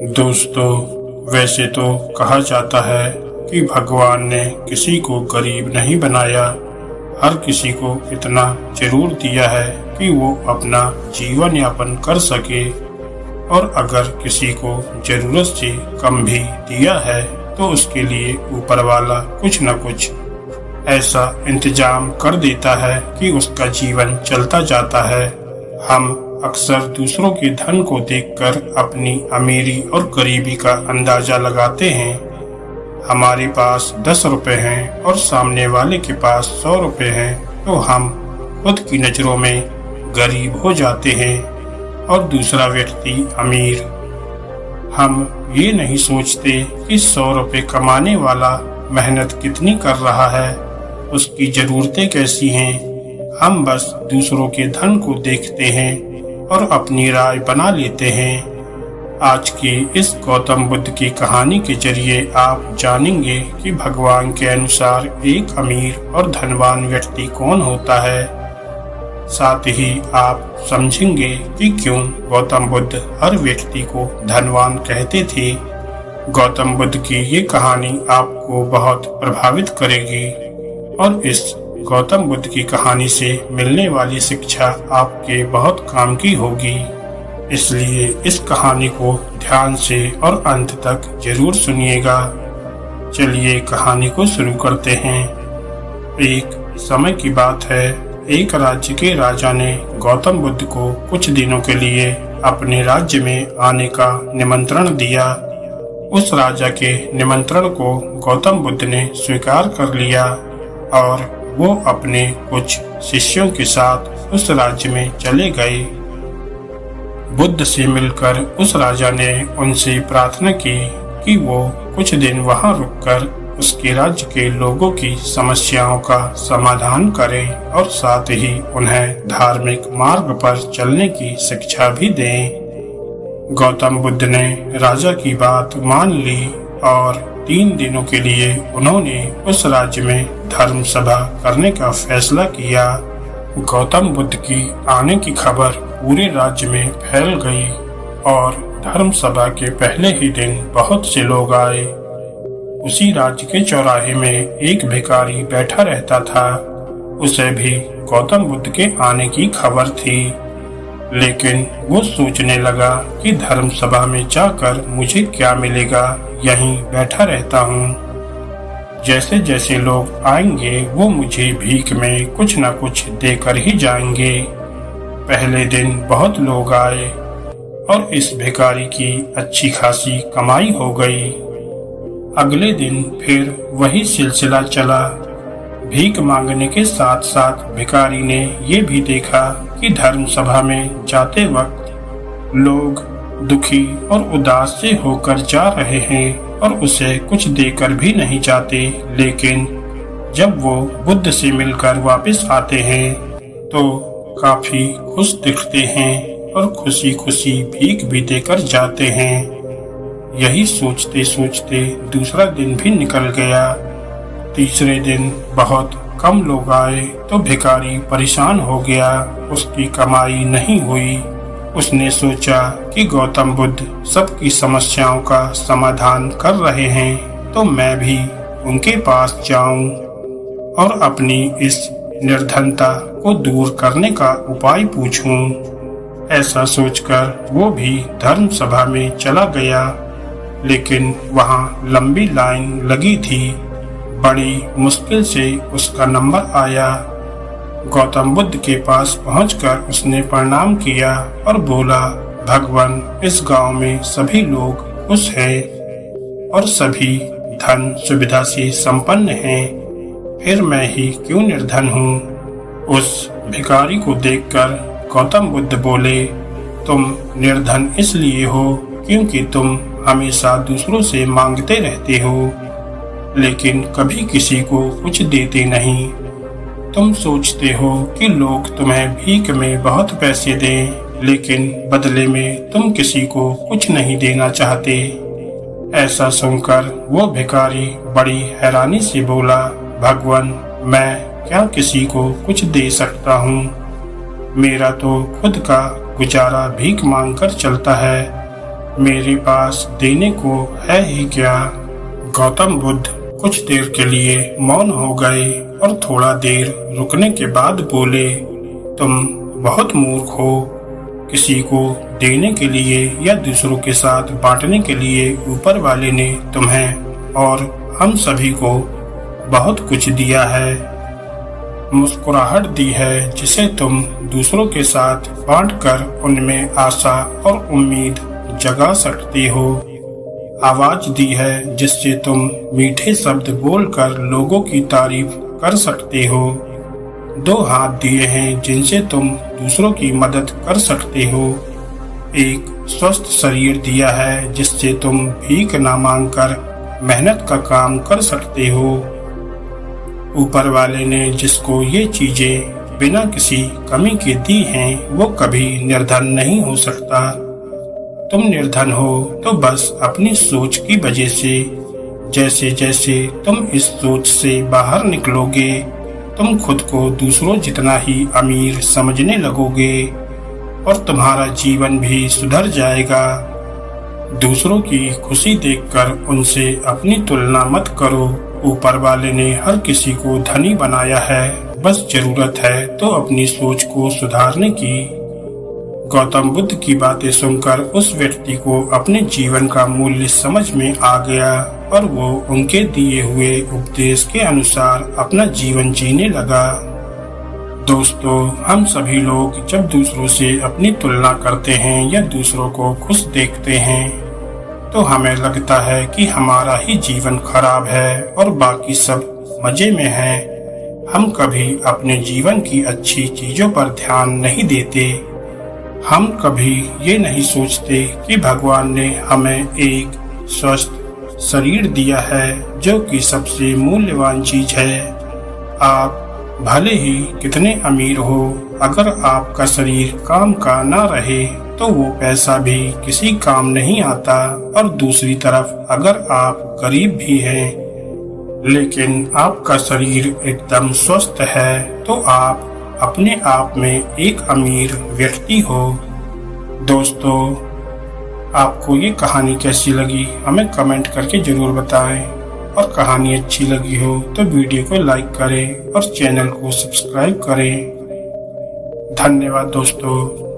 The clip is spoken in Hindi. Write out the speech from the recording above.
दोस्तों, वैसे तो कहा जाता है कि भगवान ने किसी को गरीब नहीं बनाया, हर किसी को इतना जरूर दिया है कि वो अपना जीवन यापन कर सके। और अगर किसी को जरूरत से कम भी दिया है तो उसके लिए ऊपर वाला कुछ न कुछ ऐसा इंतजाम कर देता है कि उसका जीवन चलता जाता है। हम अक्सर दूसरों के धन को देखकर अपनी अमीरी और गरीबी का अंदाजा लगाते हैं। हमारे पास 10 रुपए हैं और सामने वाले के पास 100 रुपए हैं तो हम खुद की नजरों में गरीब हो जाते हैं और दूसरा व्यक्ति अमीर। हम ये नहीं सोचते कि 100 रुपए कमाने वाला मेहनत कितनी कर रहा है, उसकी जरूरतें कैसी हैं। हम बस दूसरों के धन को देखते हैं और अपनी राय बना लेते हैं। आज की इस गौतम बुद्ध की कहानी के जरिए आप जानेंगे कि भगवान के अनुसार एक अमीर और धनवान व्यक्ति कौन होता है। साथ ही आप समझेंगे कि क्यों गौतम बुद्ध हर व्यक्ति को धनवान कहते थे। गौतम बुद्ध की ये कहानी आपको बहुत प्रभावित करेगी और इस गौतम बुद्ध की कहानी से मिलने वाली शिक्षा आपके बहुत काम की होगी। इसलिए इस कहानी को ध्यान से और अंत तक जरूर सुनिएगा। चलिए कहानी को शुरू करते हैं। एक समय की बात है, एक राज्य के राजा ने गौतम बुद्ध को कुछ दिनों के लिए अपने राज्य में आने का निमंत्रण दिया। उस राजा के निमंत्रण को गौतम बुद्ध ने स्वीकार कर लिया और वो अपने कुछ शिष्यों के साथ उस राज्य में चले गए। बुद्ध से मिलकर उस राजा ने उनसे प्रार्थना की कि वो कुछ दिन वहां रुककर उसके राज्य के लोगों की समस्याओं का समाधान करें और साथ ही उन्हें धार्मिक मार्ग पर चलने की शिक्षा भी दें। गौतम बुद्ध ने राजा की बात मान ली और 3 दिनों के लिए उन्होंने उस राज्य में धर्म सभा करने का फैसला किया। गौतम बुद्ध की आने की खबर पूरे राज्य में फैल गई और धर्म सभा के पहले ही दिन बहुत से लोग आए। उसी राज्य के चौराहे में एक भिखारी बैठा रहता था। उसे भी गौतम बुद्ध के आने की खबर थी, लेकिन वो सोचने लगा कि धर्म सभा में जाकर मुझे क्या मिलेगा, यहीं बैठा रहता हूँ। जैसे जैसे लोग आएंगे वो मुझे भीख में कुछ न कुछ देकर ही जाएंगे। पहले दिन बहुत लोग आए और इस भिखारी की अच्छी खासी कमाई हो गई। अगले दिन फिर वही सिलसिला चला। भीख मांगने के साथ साथ भिखारी ने ये भी देखा कि धर्म सभा में जाते वक्त लोग दुखी और उदास से होकर जा रहे हैं और उसे कुछ देकर भी नहीं जाते, लेकिन जब वो बुद्ध से मिलकर वापस आते हैं तो काफी खुश दिखते हैं और खुशी खुशी भीख भी देकर जाते हैं। यही सोचते सोचते दूसरा दिन भी निकल गया। तीसरे दिन बहुत कम लोग आए तो भिखारी परेशान हो गया, उसकी कमाई नहीं हुई। उसने सोचा कि गौतम बुद्ध सबकी समस्याओं का समाधान कर रहे हैं तो मैं भी उनके पास जाऊं और अपनी इस निर्धनता को दूर करने का उपाय पूछूं। ऐसा सोचकर वो भी धर्म सभा में चला गया, लेकिन वहां लंबी लाइन लगी थी। बड़ी मुश्किल से उसका नंबर आया। गौतम बुद्ध के पास पहुंचकर उसने प्रणाम किया और बोला, भगवान, इस गांव में सभी लोग खुश हैं और सभी धन सुविधा से संपन्न हैं, फिर मैं ही क्यों निर्धन हूँ। उस भिखारी को देखकर गौतम बुद्ध बोले, तुम निर्धन इसलिए हो क्योंकि तुम हमेशा दूसरों से मांगते रहते हो, लेकिन कभी किसी को कुछ देते नहीं। तुम सोचते हो कि लोग तुम्हें भीख में बहुत पैसे दें, लेकिन बदले में तुम किसी को कुछ नहीं देना चाहते। ऐसा सुनकर वो भिखारी बड़ी हैरानी से बोला, भगवान, मैं क्या किसी को कुछ दे सकता हूँ। मेरा तो खुद का गुजारा भीख मांगकर चलता है। मेरे पास देने को है ही क्या। गौतम बुद्ध कुछ देर के लिए मौन हो गए और थोड़ा देर रुकने के बाद बोले, तुम बहुत मूर्ख हो। किसी को देने के लिए या दूसरों के साथ बांटने के लिए ऊपर वाले ने तुम्हें और हम सभी को बहुत कुछ दिया है। मुस्कुराहट दी है जिसे तुम दूसरों के साथ बांटकर उनमें आशा और उम्मीद जगा सकती हो। आवाज दी है जिससे तुम मीठे शब्द बोलकर लोगों की तारीफ कर सकते हो। 2 हाथ दिए हैं जिनसे तुम दूसरों की मदद कर सकते हो। एक स्वस्थ शरीर दिया है जिससे तुम भीख ना मांगकर मेहनत का काम कर सकते हो। ऊपर वाले ने जिसको ये चीजें बिना किसी कमी के दी हैं, वो कभी निर्धन नहीं हो सकता। तुम निर्धन हो तो बस अपनी सोच की वजह से। जैसे जैसे तुम इस सोच से बाहर निकलोगे, तुम खुद को दूसरों जितना ही अमीर समझने लगोगे और तुम्हारा जीवन भी सुधर जाएगा। दूसरों की खुशी देखकर उनसे अपनी तुलना मत करो। ऊपर वाले ने हर किसी को धनी बनाया है, बस जरूरत है तो अपनी सोच को सुधारने की। गौतम बुद्ध की बातें सुनकर उस व्यक्ति को अपने जीवन का मूल्य समझ में आ गया और वो उनके दिए हुए उपदेश के अनुसार अपना जीवन जीने लगा। दोस्तों, हम सभी लोग जब दूसरों से अपनी तुलना करते हैं या दूसरों को खुश देखते हैं तो हमें लगता है कि हमारा ही जीवन खराब है और बाकी सब मजे में है। हम कभी अपने जीवन की अच्छी चीजों पर ध्यान नहीं देते। हम कभी ये नहीं सोचते कि भगवान ने हमें एक स्वस्थ शरीर दिया है जो कि सबसे मूल्यवान चीज है। आप भले ही कितने अमीर हो, अगर आपका शरीर काम का ना रहे तो वो पैसा भी किसी काम नहीं आता। और दूसरी तरफ अगर आप गरीब भी हैं लेकिन आपका शरीर एकदम स्वस्थ है तो आप अपने आप में एक अमीर व्यक्ति हो। दोस्तों, आपको ये कहानी कैसी लगी हमें कमेंट करके जरूर बताएं और कहानी अच्छी लगी हो तो वीडियो को लाइक करें और चैनल को सब्सक्राइब करें। धन्यवाद दोस्तों।